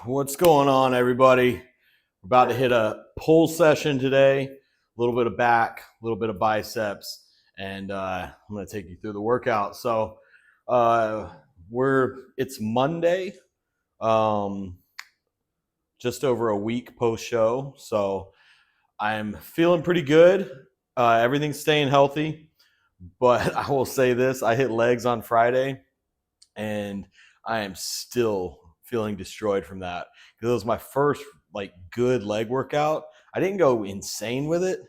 What's going on, everybody? We're about to hit a pull session today. A little bit of back, a little bit of biceps, and I'm going to take you through the workout. So it's Monday, just over a week post show. So I'm feeling pretty good. Everything's staying healthy, but I will say this: I hit legs on Friday, and I am still feeling destroyed from that because it was my first good leg workout. I didn't go insane with it.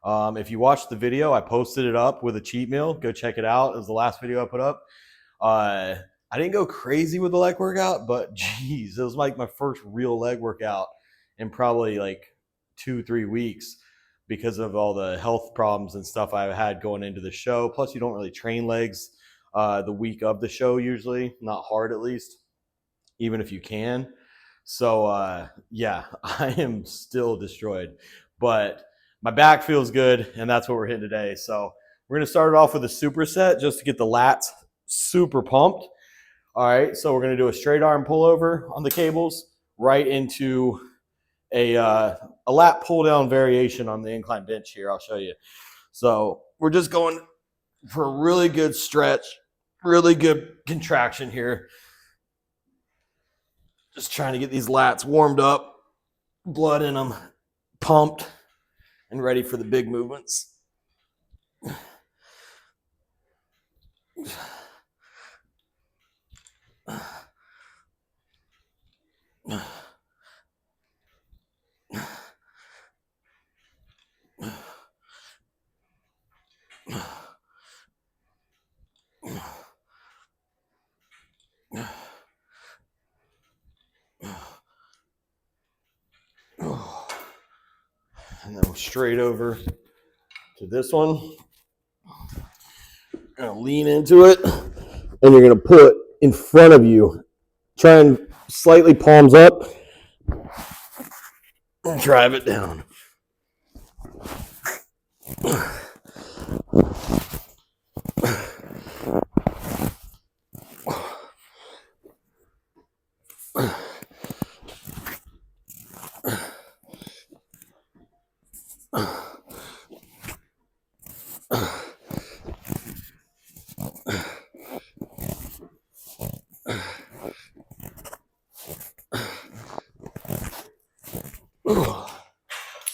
If you watched the video, I posted it up with a cheat meal. Go check it out. It was the last video I put up. I didn't go crazy with the leg workout, but geez, it was like my first real leg workout in probably like 2-3 weeks because of all the health problems and stuff I've had going into the show. Plus, you don't really train legs the week of the show usually, not hard at least, even if you can. So yeah, I am still destroyed, but my back feels good, and that's what we're hitting today. So we're going to start it off with a superset just to get the lats super pumped. All right, so we're going to do a straight arm pullover on the cables right into a lat pull down variation on the incline bench here. I'll show you. So we're just going for a really good stretch, really good contraction here. Just trying to get these lats warmed up, blood in them, pumped, and ready for the big movements. And then we're straight over to this one. You're gonna lean into it, and you're gonna put in front of you. Try and slightly palms up, and drive it down.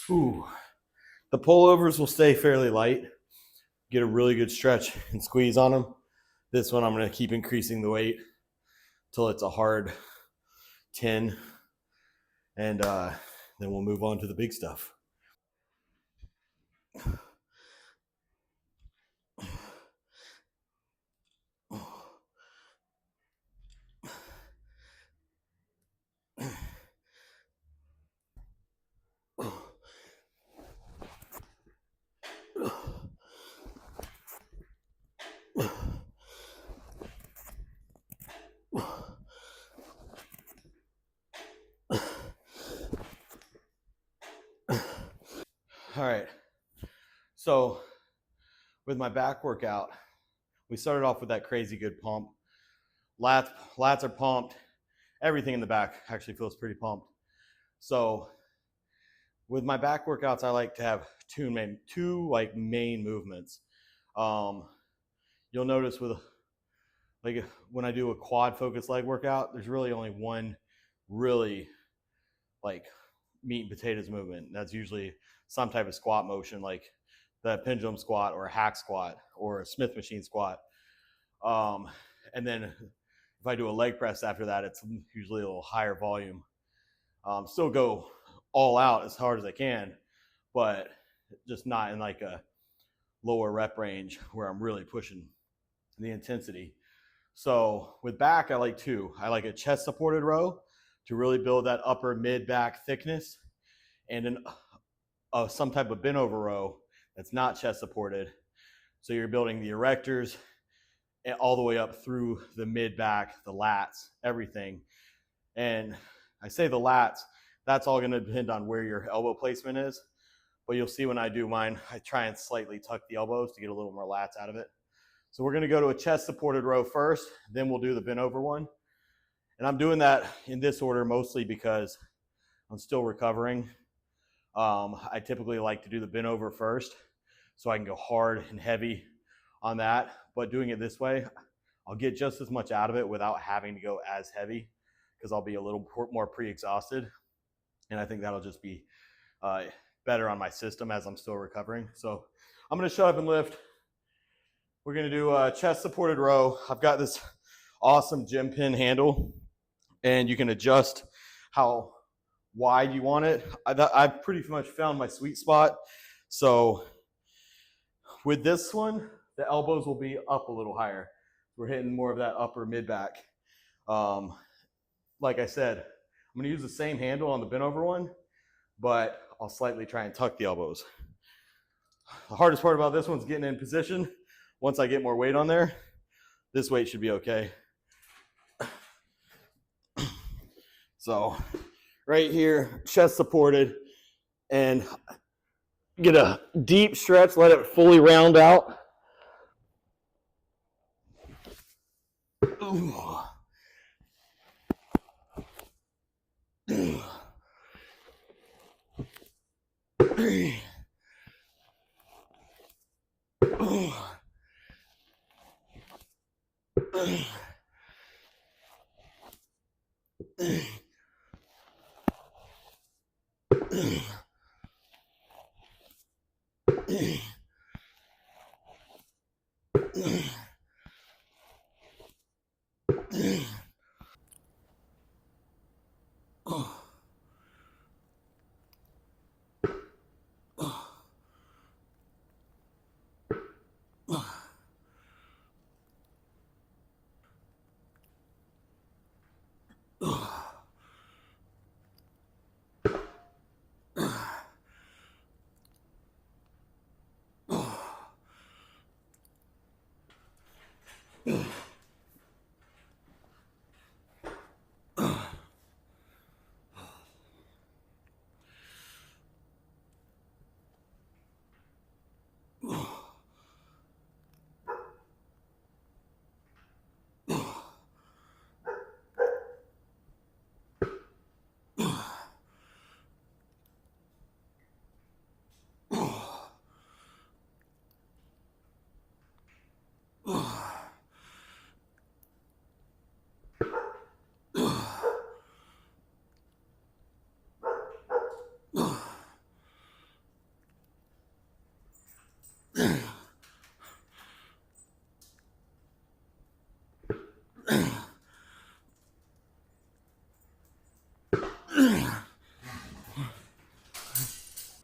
Ooh. The pullovers will stay fairly light. Get a really good stretch and squeeze on them. This one I'm going to keep increasing the weight till it's a hard 10, and then we'll move on to the big stuff. All right, so with my back workout, we started off with that crazy good pump. Lats are pumped. Everything in the back actually feels pretty pumped. So with my back workouts, I like to have two main movements. You'll notice with when I do a quad focused leg workout, there's really only one really like meat and potatoes movement. That's usually some type of squat motion, like the pendulum squat or a hack squat or a Smith machine squat. And then if I do a leg press after that, it's usually a little higher volume. Still go all out as hard as I can, but just not in like a lower rep range where I'm really pushing the intensity. So with back, I like two. I like a chest supported row to really build that upper mid back thickness, and some type of bent over row that's not chest supported. So you're building the erectors and all the way up through the mid back, the lats, everything. And I say the lats, that's all going to depend on where your elbow placement is. But you'll see when I do mine, I try and slightly tuck the elbows to get a little more lats out of it. So we're going to go to a chest supported row first, then we'll do the bent over one. And I'm doing that in this order mostly because I'm still recovering. I typically like to do the bent over first so I can go hard and heavy on that. But doing it this way, I'll get just as much out of it without having to go as heavy because I'll be a little more pre-exhausted. And I think that'll just be better on my system as I'm still recovering. So I'm going to shut up and lift. We're going to do a chest supported row. I've got this awesome gym pin handle, and you can adjust how wide you want it. I've pretty much found my sweet spot. So with this one, the elbows will be up a little higher. We're hitting more of that upper mid back. Like I said, I'm going to use the same handle on the bent over one, but I'll slightly try and tuck the elbows. The hardest part about this one's getting in position. Once I get more weight on there, this weight should be okay. So right here, chest supported, and get a deep stretch, let it fully round out.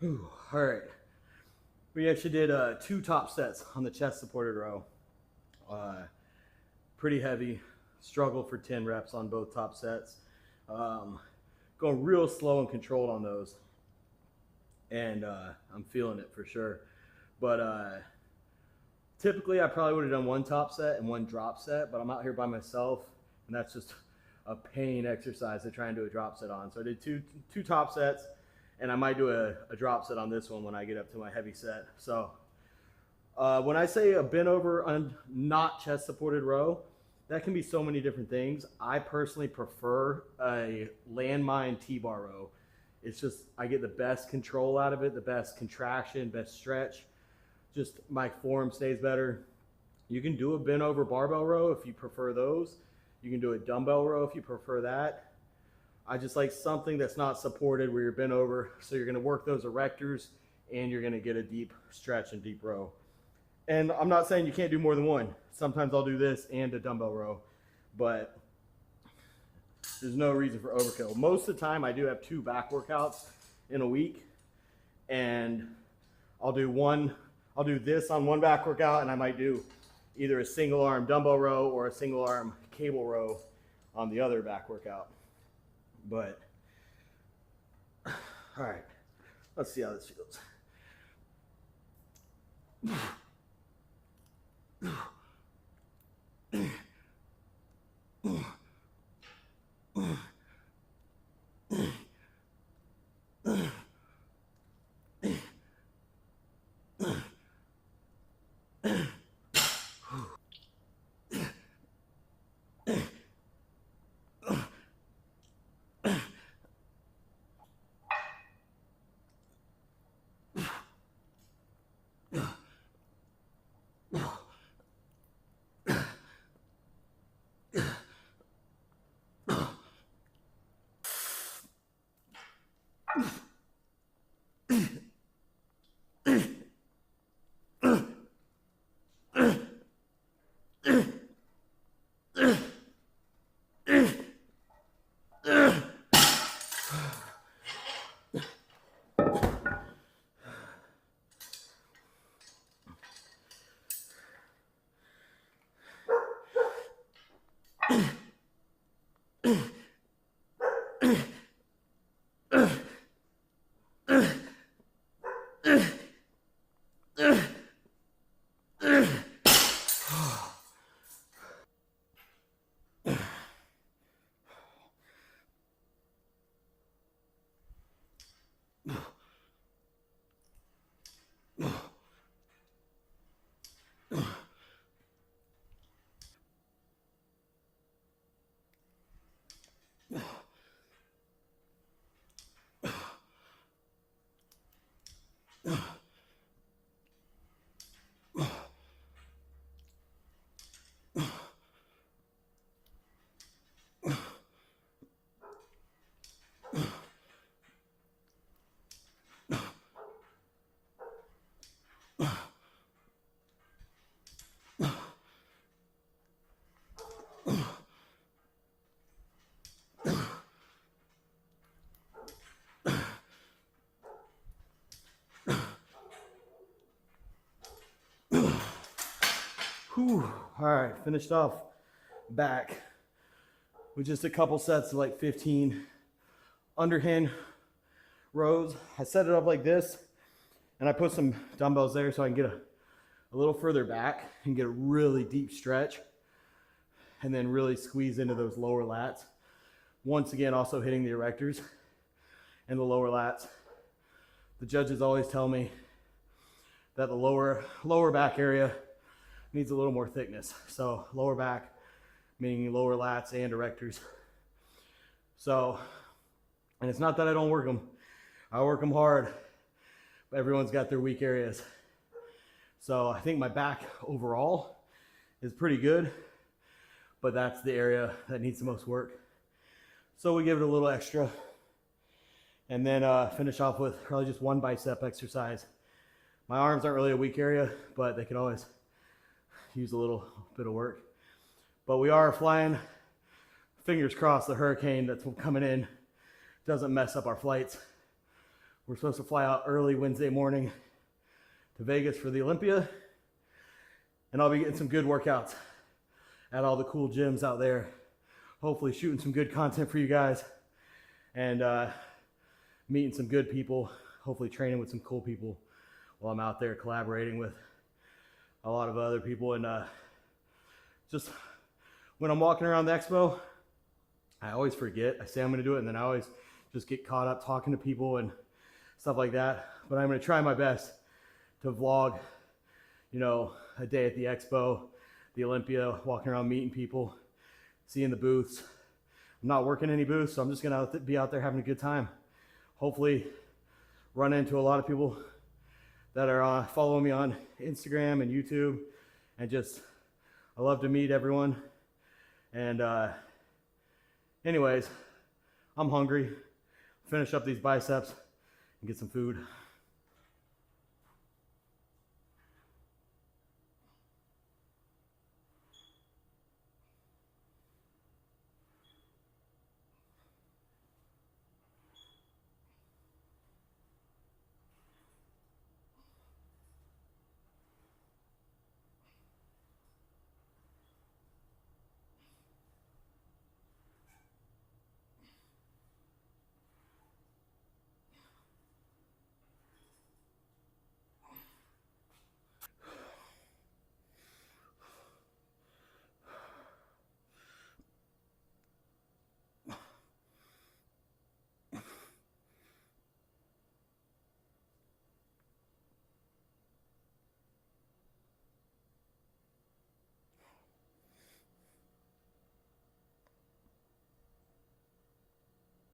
Ooh. All right. We actually did 2 top sets on the chest supported row. Pretty heavy. Struggled for 10 reps on both top sets. Going real slow and controlled on those. And I'm feeling it for sure. But typically I probably would have done 1 top set and 1 drop set, but I'm out here by myself, and that's just a pain exercise to try and do a drop set on. So I did two top sets, and I might do a drop set on this one when I get up to my heavy set. So when I say a bent over on not chest supported row, that can be so many different things. I personally prefer a Landmine T-bar row. It's just, I get the best control out of it, the best contraction, best stretch. Just my form stays better. You can do a bent over barbell row if you prefer those. You can do a dumbbell row if you prefer that. I just like something that's not supported where you're bent over. So you're gonna work those erectors and you're gonna get a deep stretch and deep row. And I'm not saying you can't do more than one. Sometimes I'll do this and a dumbbell row, but there's no reason for overkill. Most of the time I do have 2 back workouts in a week, and I'll do this on 1 back workout, and I might do either a single arm dumbbell row or a single arm cable row on the other back workout. But all right, let's see how this feels. Whew. All right, finished off back with just a couple sets of like 15 underhand rows. I set it up like this, and I put some dumbbells there so I can get a little further back and get a really deep stretch, and then really squeeze into those lower lats. Once again, also hitting the erectors and the lower lats. The judges always tell me that the lower back area needs a little more thickness. So lower back, meaning lower lats and erectors. So, and it's not that I don't work them. I work them hard, but everyone's got their weak areas. So I think my back overall is pretty good, but that's the area that needs the most work. So we give it a little extra, and then finish off with probably just one bicep exercise. My arms aren't really a weak area, but they can always use a little bit of work. But we are flying, fingers crossed the hurricane that's coming in doesn't mess up our flights. We're supposed to fly out early Wednesday morning to Vegas for the Olympia, and I'll be getting some good workouts at all the cool gyms out there. Hopefully shooting some good content for you guys, and meeting some good people, hopefully training with some cool people while I'm out there collaborating with a lot of other people. And just when I'm walking around the expo, I always forget. I say I'm going to do it, and then I always just get caught up talking to people and stuff like that. But I'm going to try my best to vlog, you know, a day at the expo, the Olympia, walking around meeting people, seeing the booths. I'm not working any booths, so I'm just going to be out there having a good time. Hopefully run into a lot of people that are following me on Instagram and YouTube, and just, I love to meet everyone. And anyways, I'm hungry. Finish up these biceps and get some food.